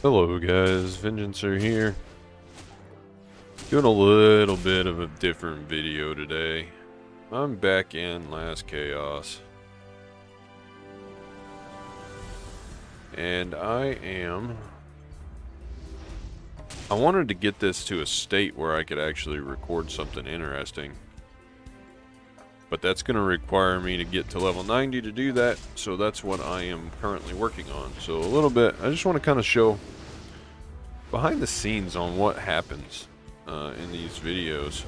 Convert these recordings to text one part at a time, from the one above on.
Hello guys, Vengeancer here. Doing a little bit of a different video today. I'm back in Last Chaos. And I wanted to get this to a state where I could actually record something interesting. But that's going to require me to get to level 90 to do that, so that's what I am currently working on. So a little bit, I just want to kind of show behind the scenes on what happens in these videos.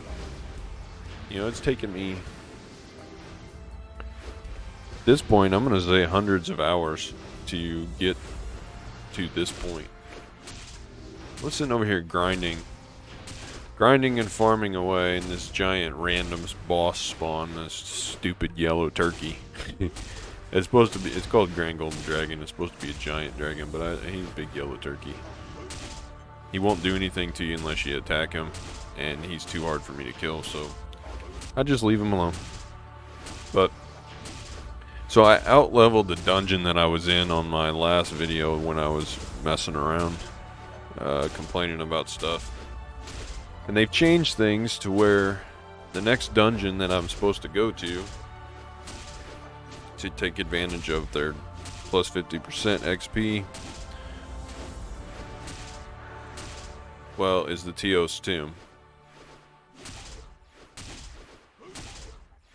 You know, it's taken me, at this point, I'm going to say hundreds of hours to get to this point. I'm sitting over here grinding and farming away in this giant random boss spawn, this stupid yellow turkey. It's supposed to be, it's called Grand Golden Dragon. It's supposed to be a giant dragon, but he's a big yellow turkey. He won't do anything to you unless you attack him, and he's too hard for me to kill, so I just leave him alone. But so I out-leveled the dungeon that I was in on my last video when I was messing around, complaining about stuff. And they've changed things to where the next dungeon that I'm supposed to go to take advantage of their plus 50% XP, well, is the Teos Tomb.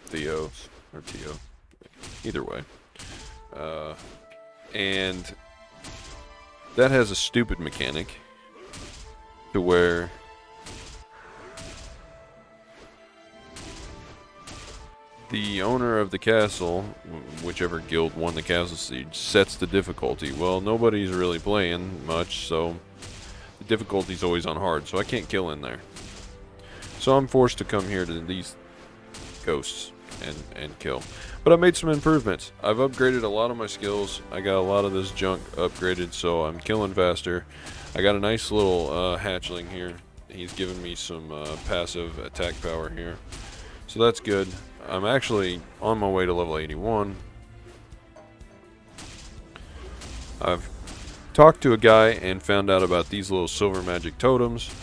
Theos, or Teo. Either way. And that has a stupid mechanic to where the owner of the castle, whichever guild won the castle siege, sets the difficulty. Well, nobody's really playing much, so the difficulty's always on hard, so I can't kill in there. So I'm forced to come here to these ghosts and kill. But I made some improvements. I've upgraded a lot of my skills. I got a lot of this junk upgraded, so I'm killing faster. I got a nice little hatchling here. He's giving me some passive attack power here, so that's good. I'm actually on my way to level 81. I've talked to a guy and found out about these little silver magic totems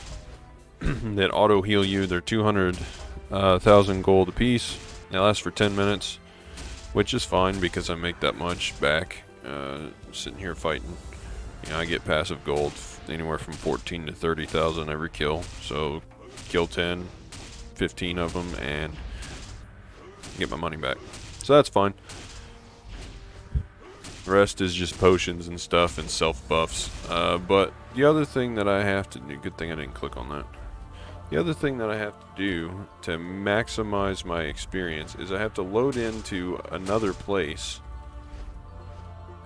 that auto heal you. They're 200,000 gold apiece. They last for 10 minutes, which is fine because I make that much back sitting here fighting. You know, I get passive gold anywhere from 14 to 30,000 every kill. So kill 10, 15 of them, and get my money back. So that's fine. The rest is just potions and stuff and self buffs. But the other thing that I have to do, good thing I didn't click on that. The other thing that I have to do to maximize my experience is I have to load into another place.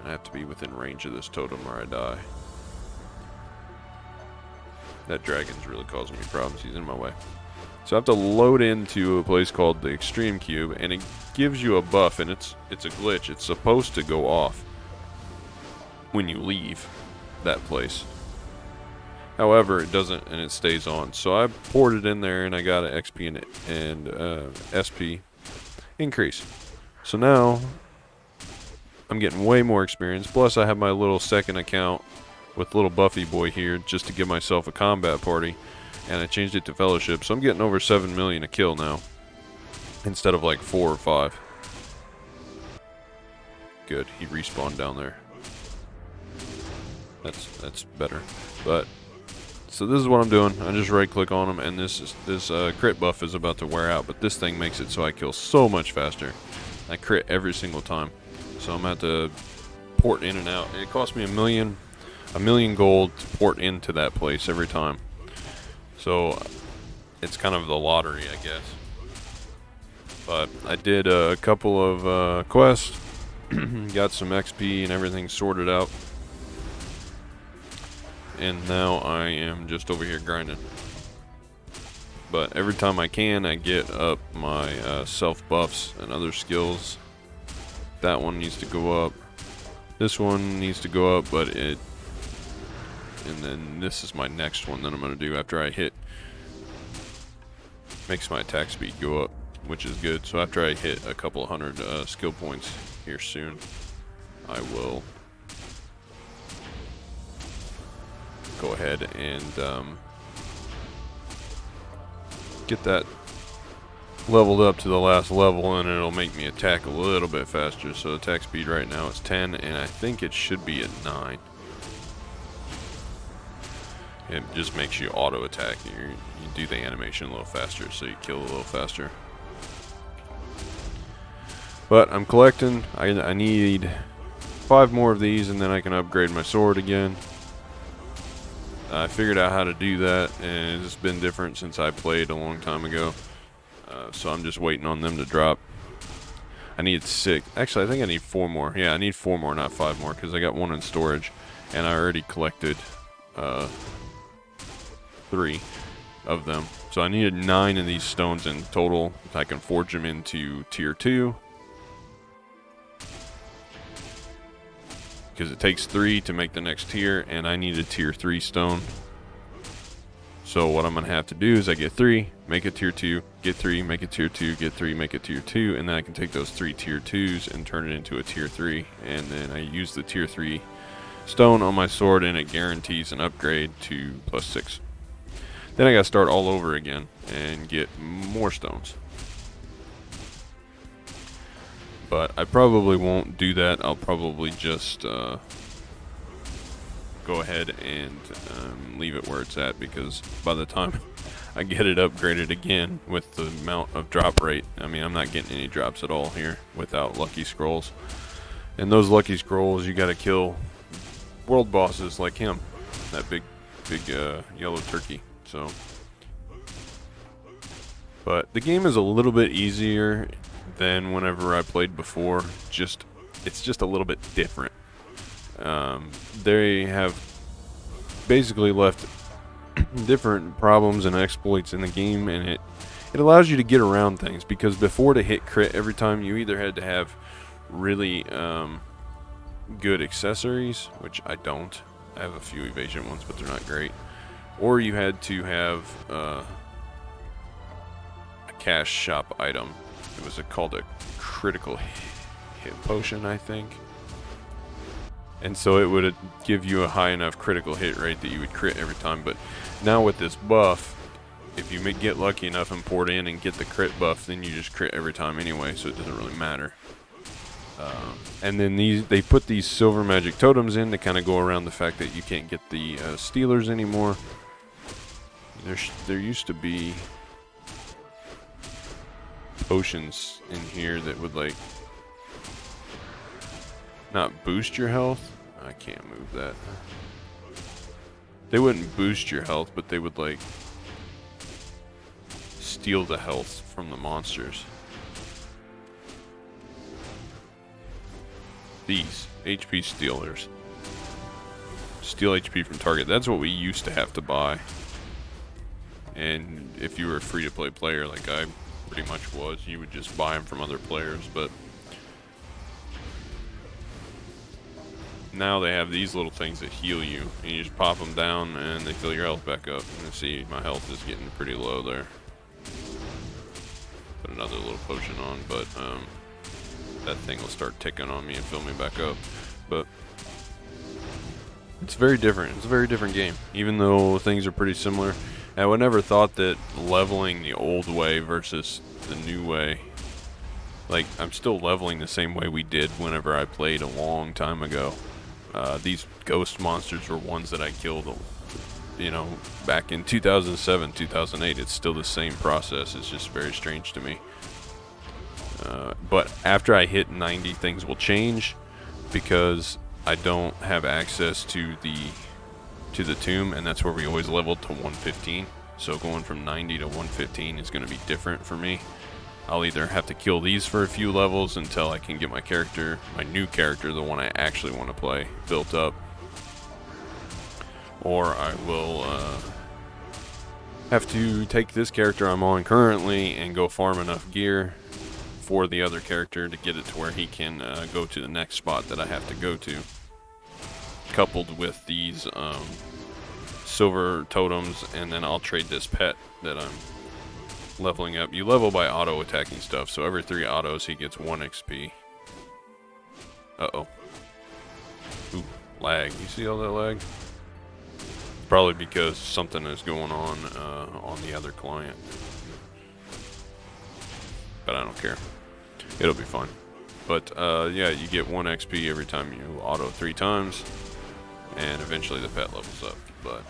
I have to be within range of this totem or I die. That dragon's really causing me problems. He's in my way. So I have to load into a place called the Extreme Cube, and it gives you a buff, and it's a glitch. It's supposed to go off when you leave that place. However, it doesn't, and it stays on. So I poured it in there, and I got an XP and SP increase. So now I'm getting way more experience. Plus, I have my little second account with little Buffy boy here just to give myself a combat party. And I changed it to Fellowship, so I'm getting over 7 million a kill now, instead of like 4 or 5. Good, he respawned down there. That's better. But so this is what I'm doing. I just right click on him, and this crit buff is about to wear out. But this thing makes it so I kill so much faster. I crit every single time, so I'm about to port in and out. It cost me a million gold to port into that place every time. So it's kind of the lottery, I guess. But I did a couple of quests, got some XP and everything sorted out. And now I am just over here grinding. But every time I can, I get up my self buffs and other skills. That one needs to go up. This one needs to go up, but it... And then this is my next one that I'm going to do after I hit. Makes my attack speed go up, which is good. So after I hit a couple of hundred skill points here soon, I will go ahead and get that leveled up to the last level, and it'll make me attack a little bit faster. So attack speed right now is 10, and I think it should be at 9. It just makes you auto attack. You do the animation a little faster, so you kill a little faster. But I'm collecting. I need 5 more of these, and then I can upgrade my sword again. I figured out how to do that, and it's been different since I played a long time ago. So I'm just waiting on them to drop. I need 6. Actually, I think I need 4 more. Yeah, I need 4 more, not 5 more, because I got 1 in storage, and I already collected 3 of them. So I needed 9 of these stones in total. I can forge them into tier 2. Because it takes 3 to make the next tier, and I need a tier 3 stone. So what I'm going to have to do is I get 3, make a tier 2, get 3, make a tier 2, get 3, make a tier 2, and then I can take those 3 tier 2s and turn it into a tier 3, and then I use the tier 3 stone on my sword, and it guarantees an upgrade to +6. Then I got to start all over again and get more stones. But I probably won't do that. I'll probably just go ahead and leave it where it's at, because by the time I get it upgraded again with the amount of drop rate, I mean, I'm not getting any drops at all here without lucky scrolls. And those lucky scrolls, you gotta kill world bosses like him, that big yellow turkey. So, but the game is a little bit easier than whenever I played before. It's just a little bit different. They have basically left different problems and exploits in the game, and it allows you to get around things, because before, to hit crit every time, you either had to have really good accessories, which I don't. I have a few evasion ones, but they're not great. Or you had to have a cash shop item. It was called a critical hit potion, I think. And so it would give you a high enough critical hit rate that you would crit every time. But now with this buff, if you get lucky enough and port in and get the crit buff, then you just crit every time anyway, so it doesn't really matter. And then they put these silver magic totems in to kind of go around the fact that you can't get the stealers anymore. There used to be potions in here that would, like, not boost your health. I can't move that. They wouldn't boost your health, but they would, like, steal the health from the monsters. These HP stealers. Steal HP from target. That's what we used to have to buy. And if you were a free-to-play player like I pretty much was, you would just buy them from other players. But now they have these little things that heal you, and you just pop them down and they fill your health back up. And see, my health is getting pretty low there. Put another little potion on, but that thing will start ticking on me and fill me back up. But it's very different. It's a very different game, even though things are pretty similar. I would never thought that leveling the old way versus the new way, like, I'm still leveling the same way we did whenever I played a long time ago. These ghost monsters were ones that I killed, you know, back in 2007, 2008. It's still the same process. It's just very strange to me. But after I hit 90, things will change, because I don't have access to the tomb, and that's where we always leveled to 115. So going from 90 to 115 is going to be different for me. I'll either have to kill these for a few levels until I can get my character, my new character, the one I actually want to play, built up, or I will have to take this character I'm on currently and go farm enough gear for the other character to get it to where he can go to the next spot that I have to go to, coupled with these silver totems. And then I'll trade this pet that I'm leveling up. You level by auto attacking stuff, so every 3 autos he gets 1 XP. Uh-oh. Ooh, lag. You see all that lag? Probably because something is going on the other client. But I don't care. It'll be fine. But yeah, you get 1 XP every time you auto 3 times, and eventually the pet levels up. But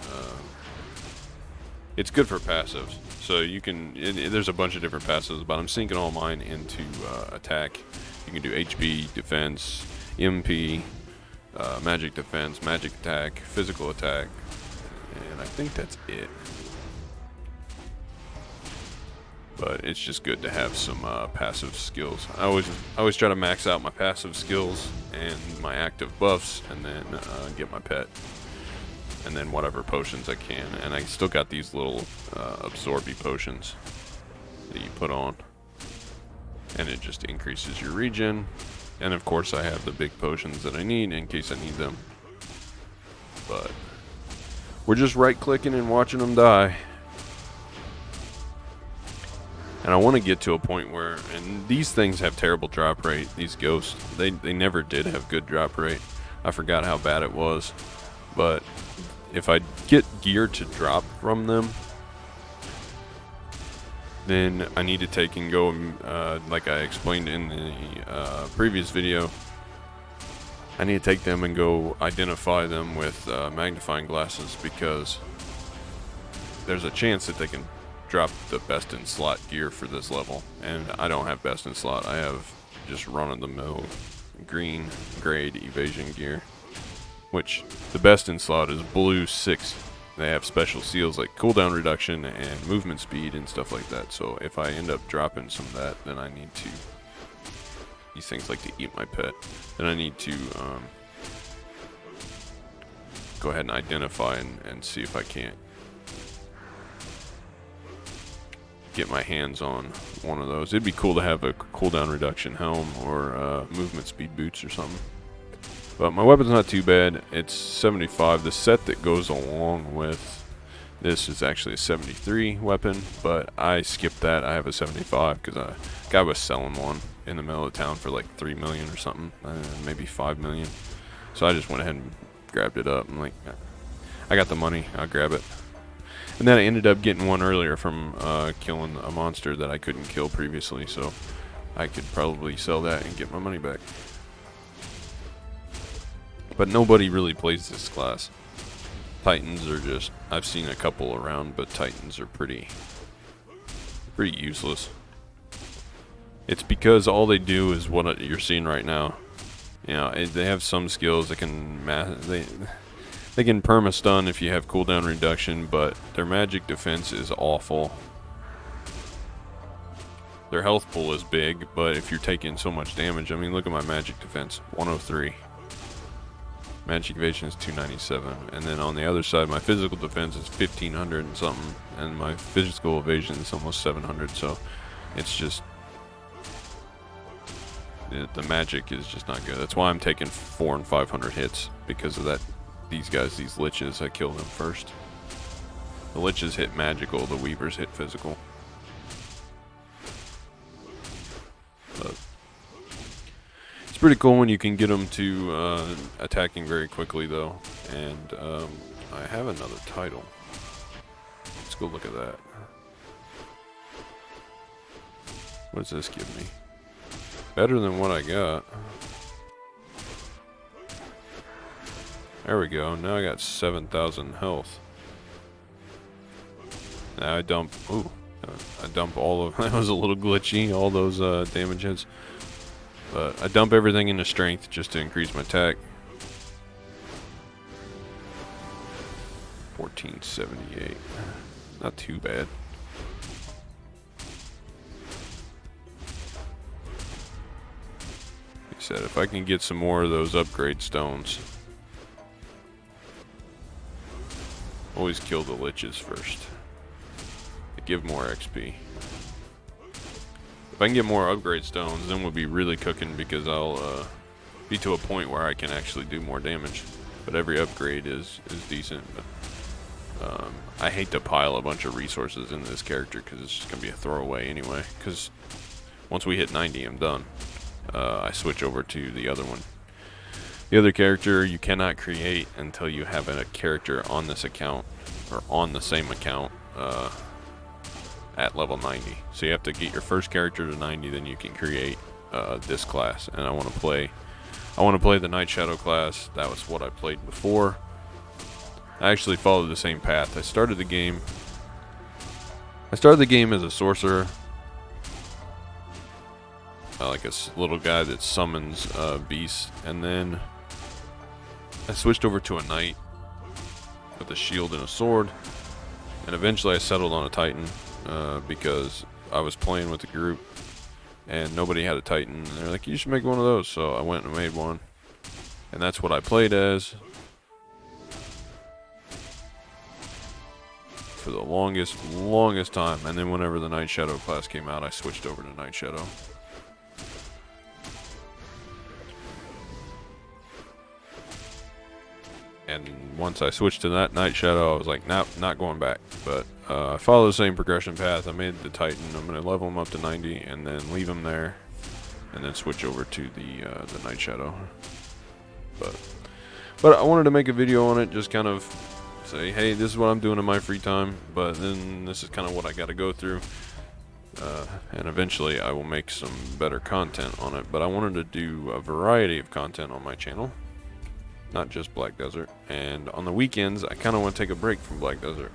it's good for passives. So you can, there's a bunch of different passives, but I'm syncing all mine into attack. You can do HP, defense, MP, magic defense, magic attack, physical attack, and I think that's it. But it's just good to have some passive skills. I always try to max out my passive skills and my active buffs, and then get my pet, and then whatever potions I can. And I still got these little absorby potions that you put on, and it just increases your regen. And of course I have the big potions that I need in case I need them. But we're just right clicking and watching them die. And I want to get to a point where, and these things have terrible drop rate, these ghosts, they never did have good drop rate. I forgot how bad it was. But if I get gear to drop from them, then I need to take and go, like I explained in the previous video, I need to take them and go identify them with magnifying glasses, because there's a chance that they can drop the best in slot gear for this level, and I don't have best in slot. I have just run-of-the-mill green grade evasion gear, which the best in slot is blue 6. They have special seals like cooldown reduction and movement speed and stuff like that. So if I end up dropping some of that, then I need to, these things like to eat my pet, then I need to go ahead and identify and see if I can't get my hands on one of those. It'd be cool to have a cooldown reduction helm or movement speed boots or something. But my weapon's not too bad. It's 75. The set that goes along with this is actually a 73 weapon, but I skipped that. I have a 75 because a guy was selling one in the middle of town for like 3 million or something, maybe 5 million. So I just went ahead and grabbed it up. I'm like, I got the money, I'll grab it. And then I ended up getting one earlier from killing a monster that I couldn't kill previously, so I could probably sell that and get my money back. But nobody really plays this class. Titans are just, I've seen a couple around, but Titans are pretty useless. It's because all they do is what you're seeing right now. You know, they have some skills that can they can perma-stun if you have cooldown reduction, but their magic defense is awful. Their health pool is big, but if you're taking so much damage, I mean, look at my magic defense, 103. Magic evasion is 297, and then on the other side, my physical defense is 1500 and something, and my physical evasion is almost 700. So it's just, the magic is just not good. That's why I'm taking 400 and 500 hits, because of that. These guys, these liches, I kill them first. The liches hit magical, the weavers hit physical. But it's pretty cool when you can get them to attacking very quickly, though. And I have another title. Let's go look at that. What does this give me? Better than what I got. There we go. Now I got 7,000 health. Now I dump. Ooh, I dump all of. That was a little glitchy. All those damage hits. But I dump everything into strength just to increase my attack. 1478. Not too bad. Like I said, if I can get some more of those upgrade stones. Always kill the liches first. They give more XP. If I can get more upgrade stones, then we'll be really cooking, because I'll be to a point where I can actually do more damage. But every upgrade is decent. But, I hate to pile a bunch of resources into this character, because it's just going to be a throwaway anyway. Because once we hit 90, I'm done. I switch over to the other one. The other character you cannot create until you have a character on this account, or on the same account, at level 90. So you have to get your first character to 90, then you can create this class. And I want to play the Night Shadow class. That was what I played before. I actually followed the same path. I started the game as a sorcerer, like a little guy that summons beasts, and then I switched over to a knight with a shield and a sword, and eventually I settled on a titan because I was playing with a group and nobody had a titan, and they're like, you should make one of those. So I went and made one, and that's what I played as for the longest time. And then whenever the Night Shadow class came out, I switched over to Night Shadow. And once I switched to that Night Shadow, I was like, nope, not going back. But I follow the same progression path. I made the Titan. I'm going to level him up to 90 and then leave him there, and then switch over to the Night Shadow. But I wanted to make a video on it, just kind of say, hey, this is what I'm doing in my free time, but then this is kind of what I got to go through. And eventually I will make some better content on it. But I wanted to do a variety of content on my channel, not just Black Desert. And on the weekends, I kind of want to take a break from Black Desert.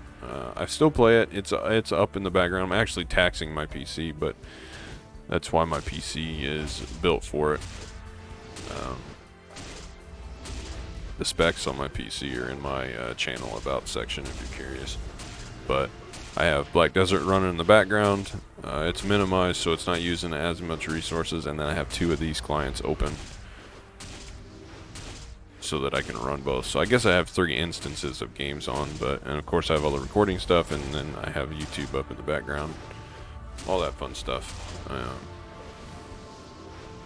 I still play it. It's up in the background. I'm actually taxing my PC, but that's why my PC is built for it. The specs on my PC are in my channel about section if you're curious. But I have Black Desert running in the background. It's minimized, so it's not using as much resources. And then I have 2 of these clients open so that I can run both. So I guess I have 3 instances of games on, and of course I have all the recording stuff, and then I have YouTube up in the background, all that fun stuff.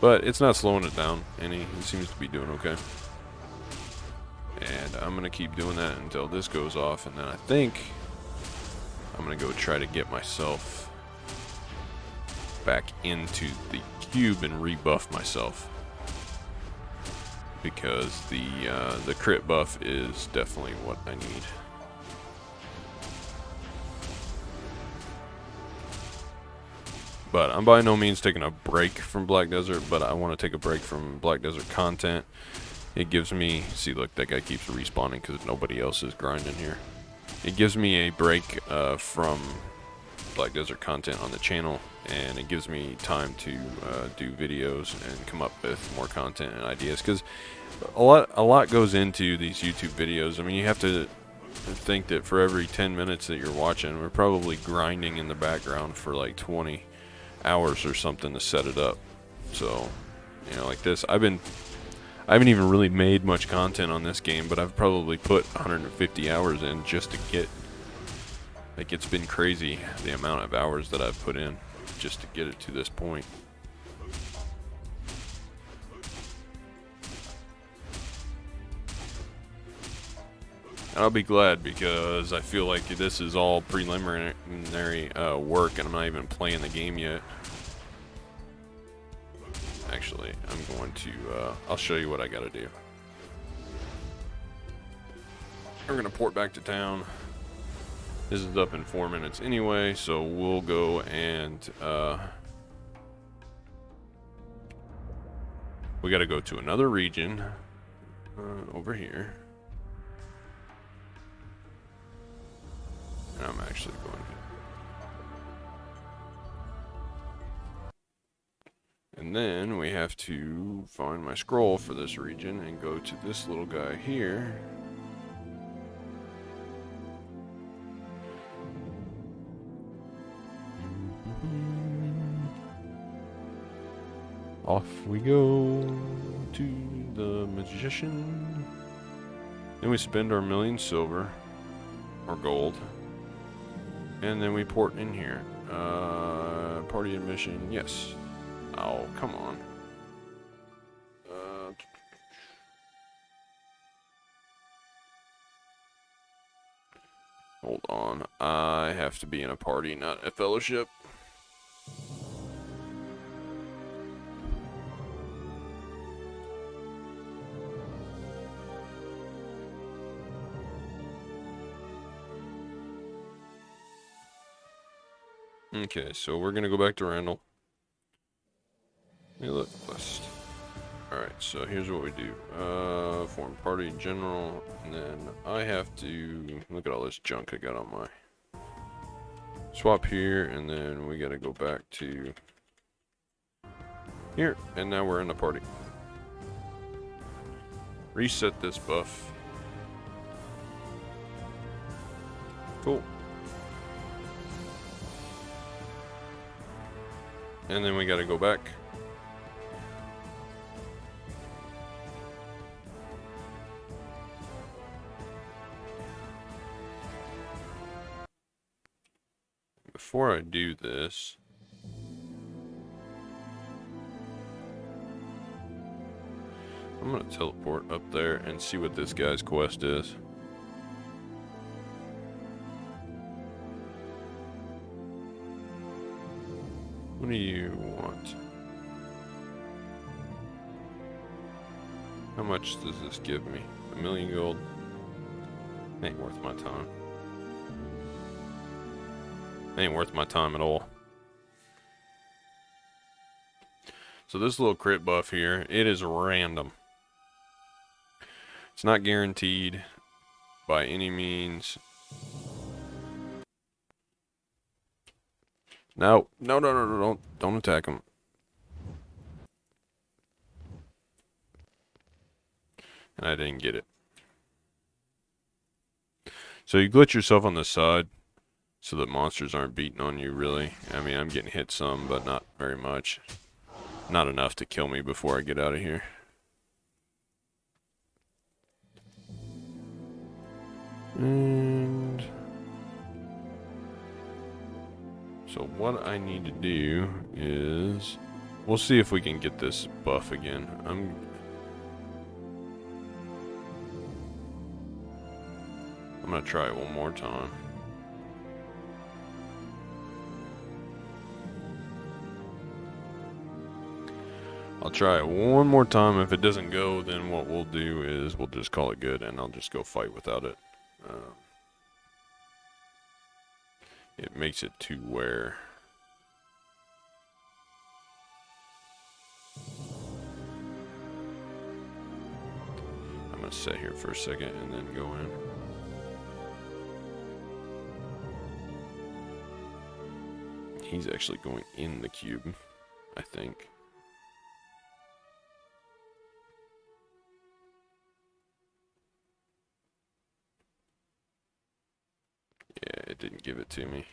But it's not slowing it down any. It seems to be doing okay. And I'm gonna keep doing that until this goes off, and then I think I'm gonna go try to get myself back into the cube and rebuff myself, because the crit buff is definitely what I need. But I'm by no means taking a break from Black Desert, but I want to take a break from Black Desert content. It gives me, see, look, that guy keeps respawning because nobody else is grinding here. It gives me a break from Black Desert content on the channel, and it gives me time to do videos and come up with more content and ideas, because a lot goes into these YouTube videos. I mean, you have to think that for every 10 minutes that you're watching, we're probably grinding in the background for like 20 hours or something to set it up. So, you know, like this, I haven't even really made much content on this game, but I've probably put 150 hours in just to get, like, it's been crazy the amount of hours that I've put in just to get it to this point. And I'll be glad, because I feel like this is all preliminary work, and I'm not even playing the game yet. Actually, I'm going to, I'll show you what I gotta do. We're gonna port back to town. This is up in 4 minutes anyway, so we'll go and, we gotta go to another region, over here. And I'm actually going to. And then we have to find my scroll for this region and go to this little guy here. Off we go to the magician. Then we spend our 1,000,000 silver or gold. And then we port in here. Party admission, yes. Oh, come on. Hold on. I have to be in a party, not a fellowship. Okay, so we're gonna go back to Randall. Let me look list. Alright, so here's what we do. Form party in general, and then I have to look at all this junk I got on my swap here, and then we gotta go back to here, and now we're in the party. Reset this buff. Cool. And then we gotta go back. Before I do this, I'm gonna teleport up there and see what this guy's quest is. What do you want? How much does this give me? 1,000,000 gold? Ain't worth my time. Ain't worth my time at all. So this little crit buff here, it is random. It's not guaranteed by any means. No, don't attack him. And I didn't get it. So you glitch yourself on the side so that monsters aren't beating on you, really. I mean, I'm getting hit some, but not very much. Not enough to kill me before I get out of here. And so what I need to do is, we'll see if we can get this buff again. I'm gonna try it one more time. I'll try it one more time. If it doesn't go, then what we'll do is we'll just call it good, and I'll just go fight without it. It makes it to where I'm gonna sit here for a second and then go in. He's actually going in the cube, I think. Yeah, it didn't give it to me.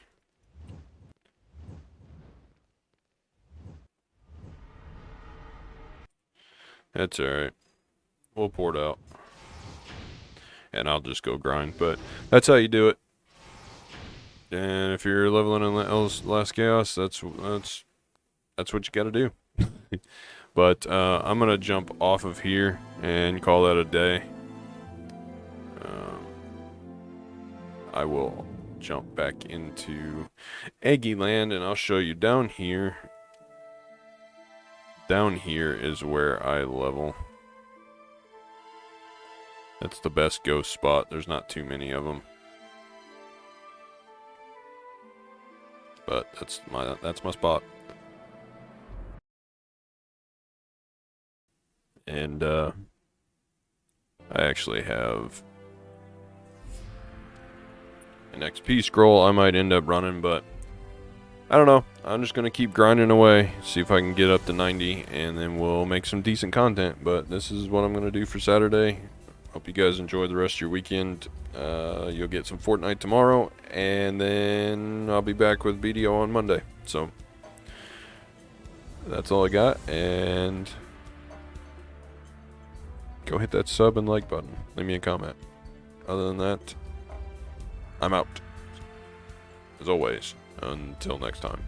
That's alright. We'll pour it out. And I'll just go grind. But that's how you do it. And if you're leveling in Last Chaos, that's what you gotta do. But I'm gonna jump off of here and call that a day. I will jump back into Eggy Land, and I'll show you down here. Down here is where I level. That's the best ghost spot. There's not too many of them. But that's my spot. And I actually have an XP scroll I might end up running, but I don't know. I'm just going to keep grinding away, see if I can get up to 90, and then we'll make some decent content. But this is what I'm going to do for Saturday. Hope you guys enjoy the rest of your weekend. You'll get some Fortnite tomorrow, and then I'll be back with BDO on Monday. So that's all I got, and go hit that sub and like button. Leave me a comment. Other than that, I'm out. As always, until next time.